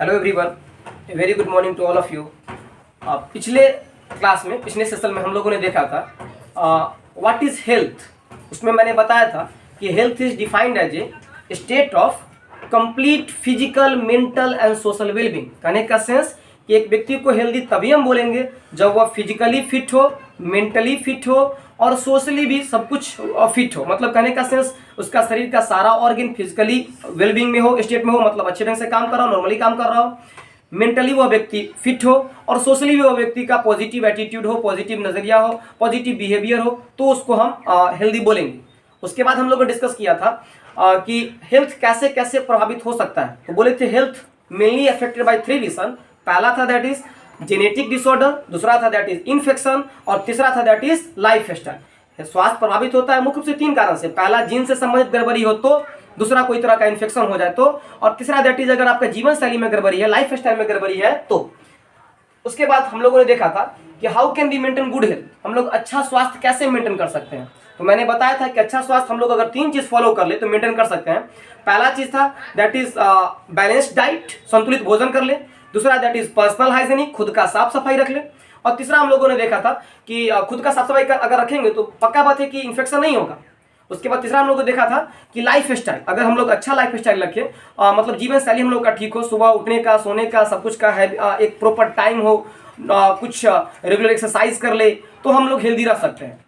Hello everyone, very good morning to all of you. पिछले class में, पिछले session में हम लोगों ने देखा था व्हाट इज़ हेल्थ। उसमें मैंने बताया था कि health is defined as a state of complete physical, mental and social wellbeing. कहने का सेंस कि एक व्यक्ति को हेल्दी तभी हम बोलेंगे जब वह फिजिकली फिट हो, मेंटली फिट हो और सोशली भी सब कुछ फिट हो। मतलब कहने का सेंस उसका शरीर का सारा ऑर्गन फिजिकली वेलबींग में हो, स्टेट में हो, मतलब अच्छे ढंग से काम कर रहा हो, नॉर्मली काम कर रहा हो, मेंटली वह व्यक्ति फिट हो और सोशली भी वह व्यक्ति का पॉजिटिव एटीट्यूड हो, पॉजिटिव नजरिया हो, पॉजिटिव बिहेवियर हो, तो उसको हम हेल्दी बोलेंगे। उसके बाद हम लोगों ने डिस्कस किया था कि हेल्थ कैसे कैसे प्रभावित हो सकता है। तो बोले थे health mainly affected by 3 reason. पहला था दैट इज जेनेटिक डिसऑर्डर, दूसरा था दैट इज इन्फेक्शन और तीसरा था दैट इज लाइफ स्टाइल। स्वास्थ्य प्रभावित होता है मुख्य रूप से 3 कारण से। पहला जीन से संबंधित गड़बड़ी हो तो, दूसरा कोई तरह का इन्फेक्शन हो जाए तो, और तीसरा दैट इज अगर आपका जीवन शैली में गड़बड़ी है, लाइफ स्टाइल में गड़बड़ी है तो। उसके बाद हम लोगों ने देखा था कि how can we maintain good health, हम लोग अच्छा स्वास्थ्य कैसे मेंटेन कर सकते हैं। तो मैंने बताया था कि अच्छा स्वास्थ्य हम लोग अगर 3 चीज फॉलो कर ले तो मेंटेन कर सकते हैं। पहला चीज था दैट इज बैलेंस्ड डाइट, संतुलित भोजन कर ले। दूसरा दैट इज पर्सनल हाइजीनिक, खुद का साफ सफाई रख ले। और तीसरा हम लोगों ने देखा था कि खुद का साफ सफाई अगर रखेंगे तो पक्का बात है कि इन्फेक्शन नहीं होगा। उसके बाद तीसरा हम लोग को देखा था कि लाइफ स्टाइल, अगर हम लोग अच्छा लाइफ स्टाइल रखें, मतलब जीवन शैली हम लोग का ठीक हो, सुबह उठने का, सोने का, सब कुछ का है, एक प्रॉपर टाइम हो, कुछ रेगुलर एक्सरसाइज कर ले, तो हम लोग हेल्दी रह सकते हैं।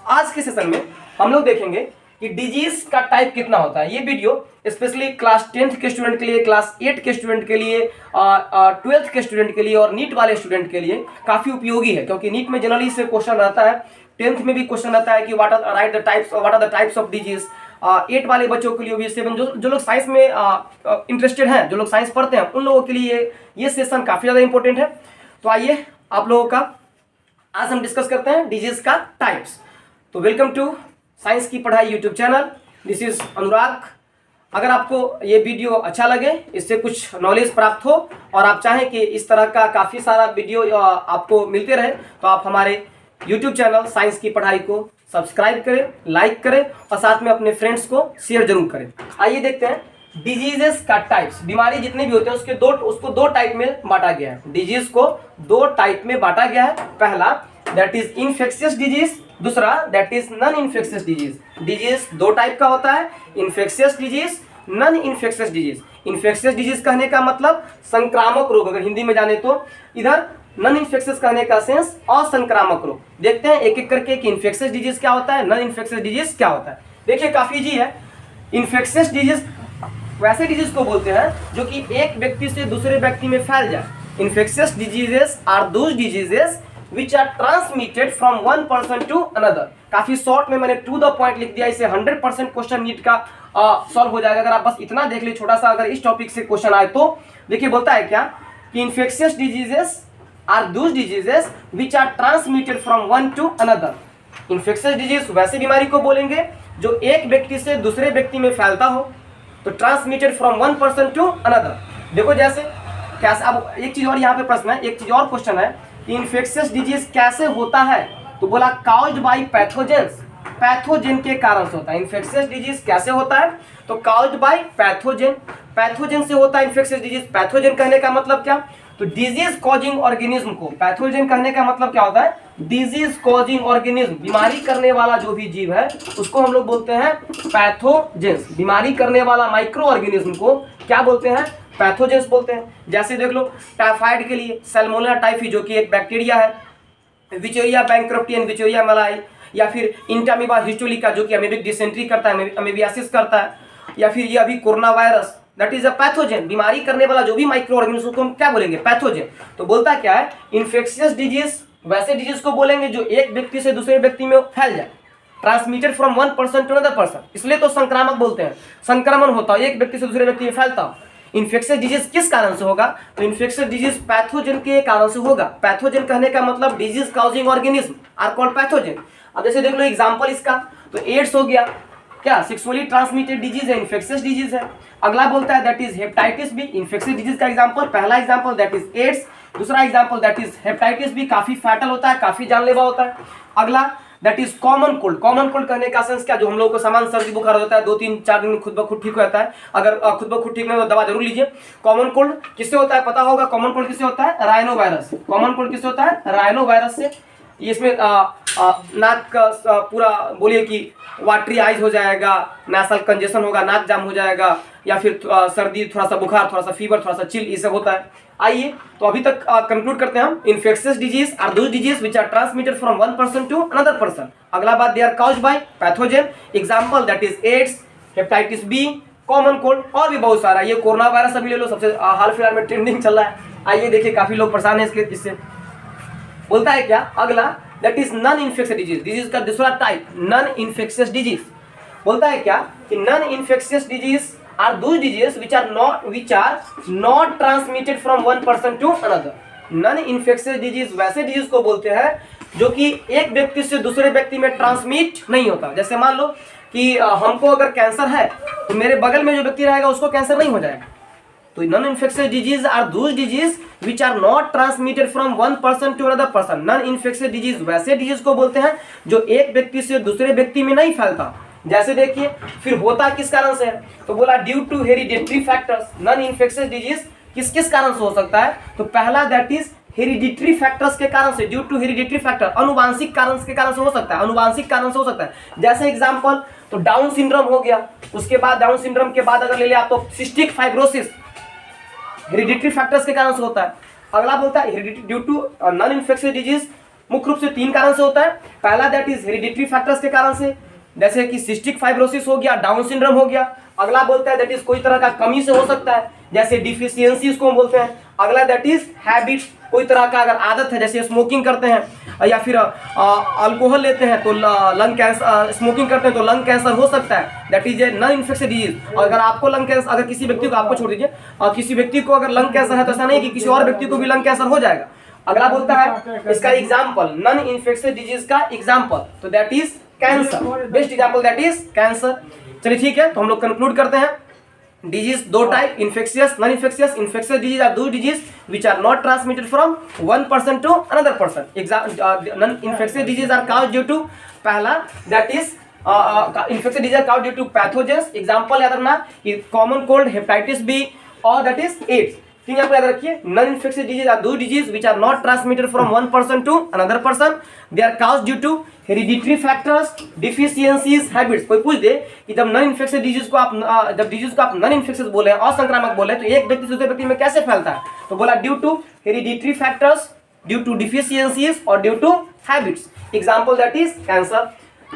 आज के सेशन में हम लोग देखेंगे कि डिजीज का टाइप कितना होता है। ये वीडियो स्पेशली क्लास 10th के स्टूडेंट के लिए, क्लास 8 के स्टूडेंट के लिए, 12th के स्टूडेंट के लिए और नीट वाले स्टूडेंट के लिए काफ़ी उपयोगी है, क्योंकि नीट में जनरली से क्वेश्चन रहता है, 10th में भी क्वेश्चन रहता है कि what are the types of disease. 8 वाले बच्चों के लिए भी, 7 जो लोग साइंस में इंटरेस्टेड हैं, जो लोग साइंस पढ़ते हैं, उन लोगों के लिए ये सेशन काफ़ी ज़्यादा इंपॉर्टेंट है। तो आइए आप लोगों का आज हम डिस्कस करते हैं डिजीज का टाइप्स। तो वेलकम टू साइंस की पढ़ाई यूट्यूब चैनल, दिस इज अनुराग। अगर आपको ये वीडियो अच्छा लगे, इससे कुछ नॉलेज प्राप्त हो और आप चाहें कि इस तरह का काफ़ी सारा वीडियो आपको मिलते रहे, तो आप हमारे यूट्यूब चैनल साइंस की पढ़ाई को सब्सक्राइब करें, लाइक करें और साथ में अपने फ्रेंड्स को शेयर जरूर करें। आइए देखते हैं डिजीजेस का टाइप्स। बीमारी जितने भी होते हैं उसको दो टाइप में बांटा गया है। डिजीज को 2 टाइप में बांटा गया है। पहला दैट इज इन्फेक्शियस डिजीज, दूसरा that is non infectious disease. Disease 2 type का होता है, infectious disease, non infectious disease. Infectious disease कहने का मतलब संक्रामक रोग, अगर हिंदी में जाने तो। इधर नॉन इन्फेक्शियस कहने का सेंस असंक्रामक रोग। देखते हैं एक एक करके कि इन्फेक्शियस डिजीज क्या होता है, नॉन इन्फेक्शियस डिजीज क्या होता है। देखिए काफी इजी है। इन्फेक्शियस डिजीज वैसे डिजीज को बोलते हैं जो कि एक व्यक्ति से दूसरे व्यक्ति में फैल जाए। Infectious diseases are those diseases which are transmitted from one person to another। काफी शॉर्ट में मैंने टू द पॉइंट लिख दिया, इसे 100% क्वेश्चन नीट का सॉल्व हो जाएगा अगर आप बस इतना देख ले छोटा सा। अगर इस टॉपिक से क्वेश्चन आए तो देखिए बोलता है क्या कि infectious diseases are those diseases which are transmitted from one to another। Infectious disease वैसे बीमारी को बोलेंगे जो एक व्यक्ति से दूसरे व्यक्ति में फैलता हो, तो transmitted from one person to another. देखो जैसे कैसे, अब एक चीज और यहाँ पे प्रश्न है, एक चीज और क्वेश्चन है कि इन्फेक्शियस डिजीज कैसे होता है, तो बोला काउज्ड बाय पैथोजेंस, पैथोजेन के कारण से होता है। इन्फेक्शियस डिजीज कैसे होता है, तो काउज्ड बाय पैथोजेन, पैथोजेन से होता है इन्फेक्शियस डिजीज। पैथोजेन कहने का मतलब क्या, तो डिजीज कॉजिंग ऑर्गेनिज्म को, पैथोजेन कहने का मतलब क्या होता है, डिजीज कॉजिंग ऑर्गेनिज्म, बीमारी करने वाला जो भी जीव है उसको हम लोग बोलते हैं पैथोजेंस। बीमारी करने वाला माइक्रो ऑर्गेनिज्म को क्या बोलते हैं, पैथोजेंस बोलते हैं। जैसे देख लो टाइफाइड के लिए सैल्मोनेला टाइफी जो कि एक बैक्टीरिया है, विचेरिया बैंक्रप्टी एंड विचेरिया मलाई, या फिर इंटामीबा हिस्टोलिका जो कि अमीबिक डिसेंट्री करता है, अमीबियासिस करता है, या फिर ये अभी corona virus, that is a pathogen. बीमारी करने वाला जो भी माइक्रो ऑर्गेनिज्म को हम क्या बोलेंगे, पैथोजेन। तो बोलता क्या है, इन्फेक्शियस डिजीज वैसे डिजीज को बोलेंगे जो एक व्यक्ति से दूसरे व्यक्ति में फैल जाए, transmitted from one person to another person, इसलिए तो संक्रामक बोलते हैं। संक्रमण होता है, एक व्यक्ति से दूसरे व्यक्ति में फैलता हो। इन्फेक्शियस डिजीज किस कारण से होगा, तो इन्फेक्शियस डिजीज पैथोजेन के कारण से होगा। पैथोजेन कहने का मतलब disease causing organism are called pathogen. अब जैसे देख लो एग्जांपल इसका, तो एड्स हो गया, क्या सेक्सुअली ट्रांसमिटेड डिजीज है, इन्फेक्शियस डिजीज है। अगला बोलता है that is hepatitis B, infectious disease का एग्जांपल। पहला एग्जांपल दैट इज एड्स, दूसरा example that is hepatitis B, काफी फैटल होता है, काफी जानलेवा होता है। अगला that is common cold. Common cold कहने का सेंस क्या, जो हम लोग को सामान्य सर्दी बुखार होता है 2-3-4 दिन में खुद ब खुद ठीक हो जाता है। अगर खुद ब खुद ठीक नहीं हो तो दवा जरूर लीजिए। कॉमन कोल्ड किससे होता है पता होगा, कॉमन कोल्ड किससे होता है, राइनो वायरस। कॉमन कोल्ड किससे होता है, राइनो वायरस से। इसमें नाक का पूरा बोलिए कि वाटरी आइज हो जाएगा, नासल कंजेशन होगा, नाक जाम हो जाएगा, या फिर सर्दी, थोड़ा सा बुखार, थोड़ा सा फीवर, थोड़ा सा चिल, ये सब होता है। आइए तो अभी तक कंक्लूड करते हैं हम। Infectious disease are those disease which are transmitted from one person to another person. अगला बात, they are caused by pathogen. Example that is AIDS, hepatitis B, common cold, और भी बहुत सारा। ये कोरोना वायरस अभी ले लो, सबसे हाल फिलहाल में ट्रेंडिंग चल रहा है। आइए देखिए, काफी लोग परेशान है इससे। बोलता है क्या अगला, that is non infectious disease. Disease का दूसरा टाइप नॉन इन्फेक्शियस डिजीज। बोलता है क्या कि non infectious disease are those disease which are not transmitted from one person to another। Non infectious disease वैसे डिजीज को बोलते हैं जो कि एक व्यक्ति से दूसरे व्यक्ति में ट्रांसमिट नहीं होता। जैसे मान लो कि हमको अगर कैंसर है तो मेरे बगल में जो व्यक्ति रहेगा उसको कैंसर नहीं हो जाएगा। तो non infectious disease are those disease which are not transmitted from one person to another person। Non infectious disease वैसे डिजीज को बोलते हैं जो एक व्यक्ति से दूसरे व्यक्ति में नहीं फैलता। जैसे देखिए, फिर होता किस कारण से है, तो बोला due to hereditary factors. Non infectious disease किस किस कारण से हो सकता है, तो पहला दैट इज हेरिडिटरी फैक्टर्स के कारण से। ड्यू टू हेरिडिटरी फैक्टर, अनुवांशिक कारण के कारण से हो सकता है, अनुवांशिक कारण से हो सकता है। जैसे एग्जांपल, तो डाउन सिंड्रोम हो गया, उसके बाद डाउन सिंड्रोम के बाद अगर ले लिया तो सिस्टिक फाइब्रोसिस हेरिडिटरी फैक्टर्स के कारण से होता है। अगला बोलता है hereditary due to non infectious disease मुख्य रूप से 3 कारण से होता है। पहला दैट इज हेरिडिटरी फैक्टर्स के कारण से, जैसे कि सिस्टिक फाइब्रोसिस हो गया, डाउन सिंड्रोम हो गया। अगला बोलता है दैट इज कोई तरह का कमी से हो सकता है, जैसे डिफिशियंसी इसको हम बोलते हैं। अगला दैट इज हैबिट, कोई तरह का अगर आदत है, जैसे स्मोकिंग करते हैं या फिर अल्कोहल लेते हैं तो लंग कैंसर, स्मोकिंग करते हैं तो लंग कैंसर हो सकता है। That is a non infectious disease. और अगर आपको लंग कैंसर, अगर किसी व्यक्ति को, आपको छोड़ दीजिए, किसी व्यक्ति को अगर लंग कैंसर है तो ऐसा नहीं कि किसी और व्यक्ति को भी लंग कैंसर हो जाएगा। अगला बोलता है इसका एग्जाम्पल, नॉन इन्फेक्शियस डिजीज का एग्जाम्पल, तो that is cancer. Best example that is cancer. चलिए ठीक है, तो हम लोग कंक्लूड करते हैं। Disease 2 type, infectious, non infectious. Infectious disease are those disease which are not transmitted from one person to another person. Non infectious disease are caused due to, पहला that is infectious disease are caused due to pathogens. Example याद रखना कि common cold, hepatitis B, और that is AIDS. ठीक है, आप याद रखिए। Non infectious disease are those disease which are not transmitted from one person to another person. They are caused due to hereditary factors, deficiencies, habits. कोई पूछ दे कि जब नॉन इन्फेक्शियस डिजीज को आप नॉन इन्फेक्शियस बोले, असंक्रामक बोले, तो एक व्यक्ति से दूसरे व्यक्ति में कैसे फैलता है, तो बोला due to hereditary factors, due to deficiencies और due to habits. Example that is cancer.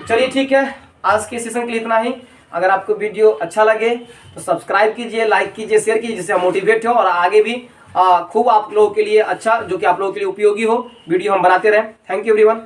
चलिए ठीक है, आज के सेशन के लिए इतना ही। अगर आपको वीडियो अच्छा लगे तो सब्सक्राइब कीजिए, लाइक कीजिए, शेयर कीजिए, जिससे हम मोटिवेट हो और आगे भी खूब आप लोगों के लिए अच्छा, जो कि आप लोगों के लिए उपयोगी हो, वीडियो हम बनाते रहें। Thank you everyone.